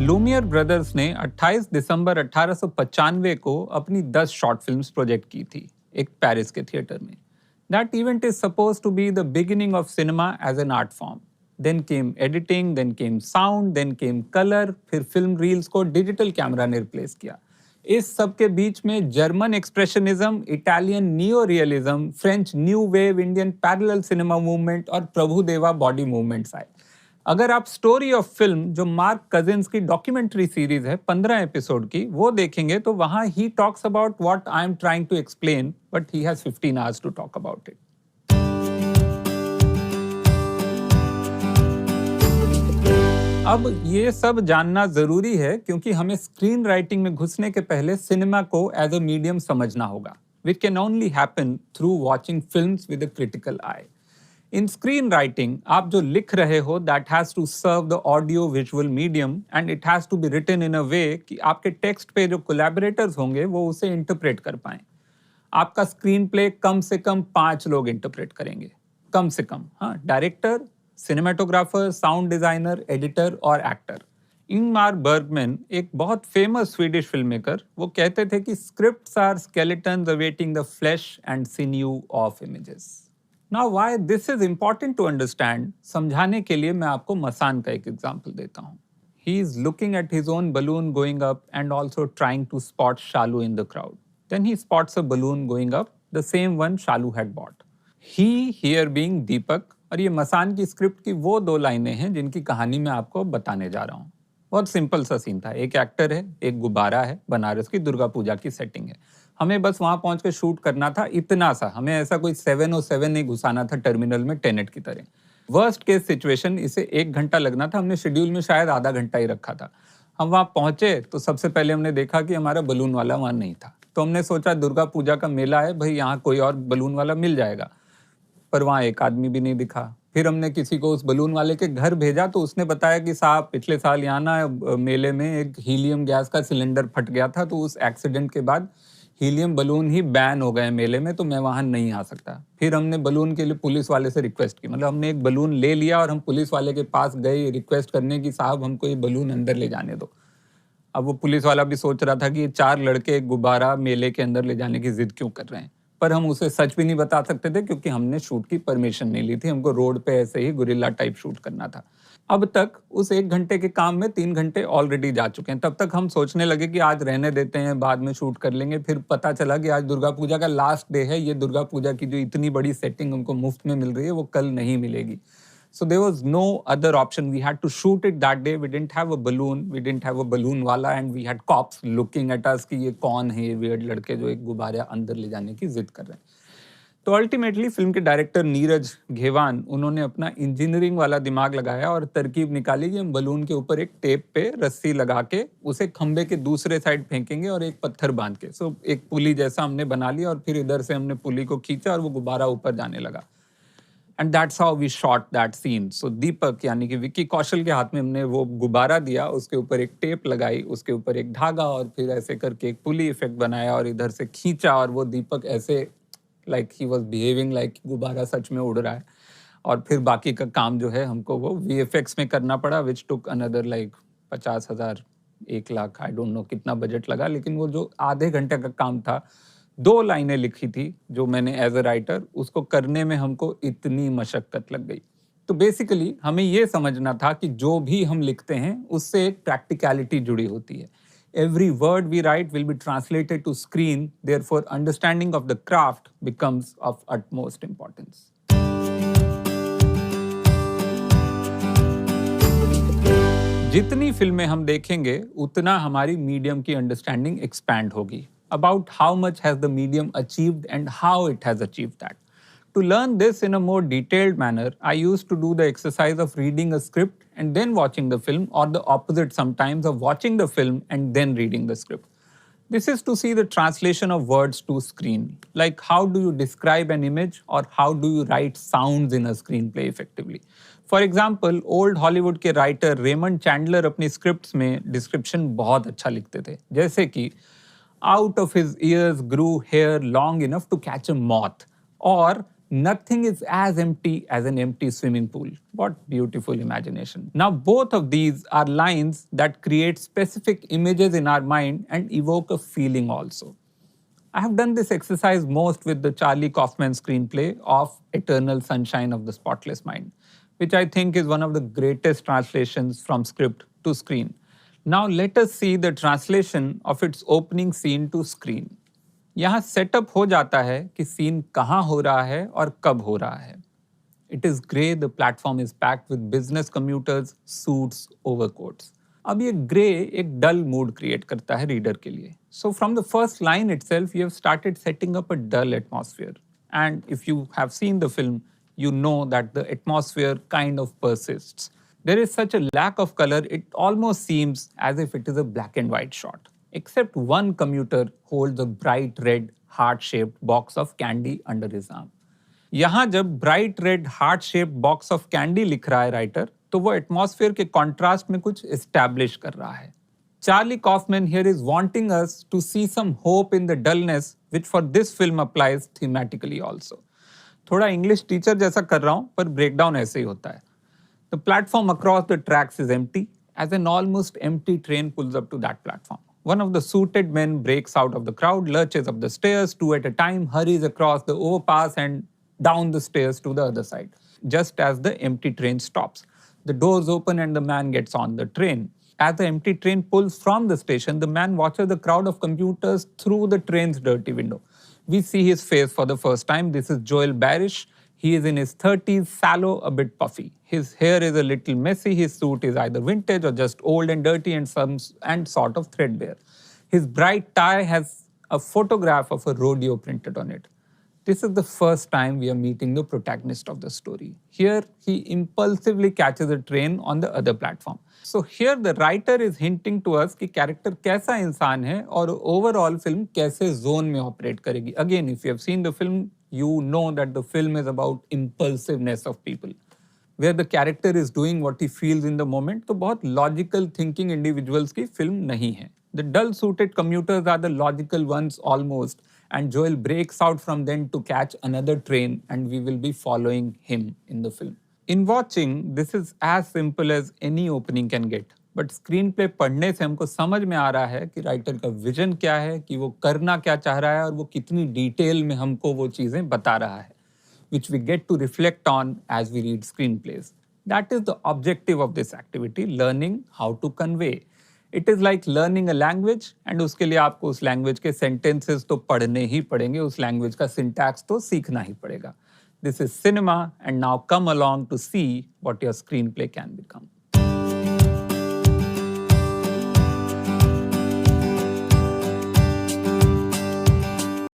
Lumière brothers ने 28 दिसंबर 1895 को अपनी 10 शॉर्ट फिल्म्स प्रोजेक्ट की थी, एक पेरिस के थिएटर में। That event is supposed to be the beginning of cinema as an art form. Then came editing, then came sound, then came color, फिर film reels को डिजिटल कैमरा ने replace किया। इस सब के बीच में German expressionism, Italian neo realism, French new wave, Indian parallel cinema movement और प्रभुदेवा बॉडी मूवमेंट्स आए। अगर आप स्टोरी ऑफ फिल्म, जो मार्क कजिन्स की डॉक्यूमेंट्री सीरीज है 15 एपिसोड की, वो देखेंगे तो वहां ही talks about what I am trying to explain, but he has 15 hours to talk about it. अब ये सब जानना जरूरी है क्योंकि हमें स्क्रीन राइटिंग में घुसने के पहले सिनेमा को एज अ मीडियम समझना होगा, which can only happen through watching films with a critical eye. In screen writing आप जो लिख रहे हो that has to serve the audio visual medium and it has to be written in a way कि आपके text पे जो collaborators होंगे वो उसे इंटरप्रेट कर पाएं। आपका स्क्रीन प्ले कम से कम 5 लोग इंटरप्रेट करेंगे, कम से कम। हाँ, director, cinematographer, sound designer, editor और एक्टर। इंगमार बर्गमैन, एक बहुत फेमस स्वीडिश फिल्म मेकर, वो कहते थे कि scripts are skeletons awaiting the flesh and sinew of images. Now why this is important to understand, समझाने के लिए मैं आपको मसान का एक एग्जाम्पल देता हूँ। He is looking at his own balloon going up and also trying to spot Shalu in the crowd. Then he spots a balloon going up, the same one Shalu had bought. He here being Deepak, और ये मसान की script की वो 2 लाइनें हैं जिनकी कहानी मैं आपको बताने जा रहा हूँ। बहुत सिंपल सा सीन था, एक एक्टर है, एक गुब्बारा है, बनारस की दुर्गा पूजा की सेटिंग है। हमें बस वहां पहुंच के शूट करना था, इतना सा। हमें ऐसा कोई 707 नहीं घुसाना था टर्मिनल में टेनेट की तरह। वर्स्ट केस सिचुएशन, इसे 1 घंटा लगना था, हमने शेड्यूल में शायद आधा घंटा ही रखा था। हम वहां पहुंचे तो सबसे पहले हमने देखा कि हमारा बलून वाला वहां नहीं था। तो हमने सोचा दुर्गा पूजा का मेला है भाई, यहाँ कोई और बलून वाला मिल जाएगा, पर वहां एक आदमी भी नहीं दिखा। फिर हमने किसी को उस बलून वाले के घर भेजा तो उसने बताया कि साहब पिछले साल यहाँ ना मेले में एक हीलियम गैस का सिलेंडर फट गया था, तो उस एक्सीडेंट के बाद हीलियम बलून ही बैन हो गए मेले में, तो मैं वहां नहीं आ सकता। फिर हमने बलून के लिए पुलिस वाले से रिक्वेस्ट की, मतलब हमने एक बलून ले लिया और हम पुलिस वाले के पास गए रिक्वेस्ट करने की, साहब हमको ये बलून अंदर ले जाने दो। अब वो पुलिस वाला भी सोच रहा था कि ये 4 लड़के एक गुब्बारा मेले के अंदर ले जाने की जिद क्यों कर रहे हैं, पर हम उसे सच भी नहीं बता सकते थे क्योंकि हमने शूट की परमिशन नहीं ली थी। हमको रोड पे ऐसे ही गुरिल्ला टाइप शूट करना था। अब तक उस 1 घंटे के काम में 3 घंटे ऑलरेडी जा चुके हैं। तब तक हम सोचने लगे कि आज रहने देते हैं, बाद में शूट कर लेंगे। फिर पता चला कि आज दुर्गा पूजा का लास्ट डे है। ये दुर्गा पूजा की जो इतनी बड़ी सेटिंग हमको मुफ्त में मिल रही है वो कल नहीं मिलेगी। So there was no other option. We had to shoot it that day. We didn't have a balloon. We didn't have a balloon wala, and we had cops looking at us कि ये कौन है ये weird लड़के जो एक गुब्बारे अंदर ले जाने की जिद कर रहे हैं। तो अल्टीमेटली फिल्म के डायरेक्टर नीरज घेवान, उन्होंने अपना इंजीनियरिंग वाला दिमाग लगाया और तरकीब निकाली कि हम बलून के ऊपर एक टेप पे रस्सी लगा के उसे खंबे के दूसरे साइड फेंकेंगे और एक पत्थर बांध के। सो एक पुली जैसा हमने बना लिया और फिर इधर से हमने पुली को खींचा और वो गुब्बारा ऊपर जाने लगा। And that's how we shot that scene. So Deepak यानी कि विक्की कौशल के हाथ में हमने वो गुब्बारा दिया, उसके ऊपर एक टेप लगाई, उसके ऊपर एक धागा और फिर ऐसे करके एक पुली इफेक्ट बनाया और इधर से खींचा और वो दीपक ऐसे like he was behaving like गुब्बारा सच में उड़ रहा है। और फिर बाकी का काम जो है हमको वो वीएफएक्स में करना पड़ा, which took another like 50,000 1 lakh, I don't know कितना बजट लगा। लेकिन वो जो आधे घंटे का काम था, 2 लाइनें लिखी थी जो मैंने एज अ राइटर, उसको करने में हमको इतनी मशक्कत लग गई। तो बेसिकली हमें ये समझना था कि जो भी हम लिखते हैं उससे एक प्रैक्टिकलिटी जुड़ी होती है। Every word we write will be translated to screen, therefore understanding of the craft becomes of utmost importance. जितनी फिल्में हम देखेंगे उतना हमारी मीडियम की अंडरस्टैंडिंग एक्सपैंड होगी। About how much has the medium achieved and how it has achieved that. To learn this in a more detailed manner, I used to do the exercise of reading a script and then watching the film, or the opposite sometimes of watching the film and then reading the script. This is to see the translation of words to screen. Like how do you describe an image or how do you write sounds in a screenplay effectively? For example, old Hollywood के writer Raymond Chandler अपनी scripts में description बहुत अच्छा लिखते थे। जैसे कि out of his ears grew hair long enough to catch a moth, or Nothing is as empty as an empty swimming pool. What beautiful imagination. Now, both of these are lines that create specific images in our mind and evoke a feeling also. I have done this exercise most with the Charlie Kaufman screenplay of Eternal Sunshine of the Spotless Mind, which I think is one of the greatest translations from script to screen. Now let us see the translation of its opening scene to screen. यहाँ setup हो जाता है कि scene कहाँ हो रहा है और कब हो रहा है. It is grey, the platform is packed with business commuters, suits, overcoats. अब ये ग्रे एक डल मूड क्रिएट करता है रीडर के लिए. So from the first line itself you have started setting up a dull atmosphere. And if you have seen the film, you know that the atmosphere kind of persists. There is such a lack of color, it almost seems as if it is a black and white shot. Except one commuter holds a bright red heart-shaped box of candy under his arm. यहाँ जब bright red heart shape box of candy लिख रहा है writer, तो वो atmosphere के contrast में कुछ एस्टैब्लिश कर रहा है. Charlie Kaufman here is wanting us to see some hope in the dullness, which for this film applies thematically also. थोड़ा इंग्लिश टीचर जैसा कर रहा हूं, पर ब्रेकडाउन ऐसे ही होता है. The platform across the tracks is empty, as an almost empty train pulls up to that platform. One of the suited men breaks out of the crowd, lurches up the stairs, two at a time, hurries across the overpass and down the stairs to the other side, just as the empty train stops. The doors open and the man gets on the train. As the empty train pulls from the station, the man watches the crowd of commuters through the train's dirty window. We see his face for the first time. This is Joel Barish. He is in his 30s, sallow, a bit puffy. His hair is a little messy. His suit is either vintage or just old and dirty and sort of threadbare. His bright tie has a photograph of a rodeo printed on it. This is the first time we are meeting the protagonist of the story. Here, he impulsively catches a train on the other platform. So here the writer is hinting to us कि character कैसा इंसान है और overall film कैसे zone में operate करेगी. Again, if you have seen the film, you know that the film is about impulsiveness of people, where the character is doing what he feels in the moment. तो बहुत logical thinking individuals की film नहीं है. The dull-suited commuters are the logical ones almost, and Joel breaks out from them to catch another train, and we will be following him in the film. In watching, this is as simple as any opening can get. But screen play पढ़ने से हमको समझ में आ रहा है कि writer का vision क्या है, कि वो करना क्या चाह रहा है और वो कितनी डिटेल में हमको वो चीज़ें बता रहा है, which we get to reflect on as we read screenplays. That is the objective of this activity, learning how to convey. It is like learning a language, and उसके लिए आपको उस लैंग्वेज के sentences तो पढ़ने ही पड़ेंगे, उस लैंग्वेज का syntax तो सीखना ही पड़ेगा. This is cinema, and now come along to see what your screenplay can become.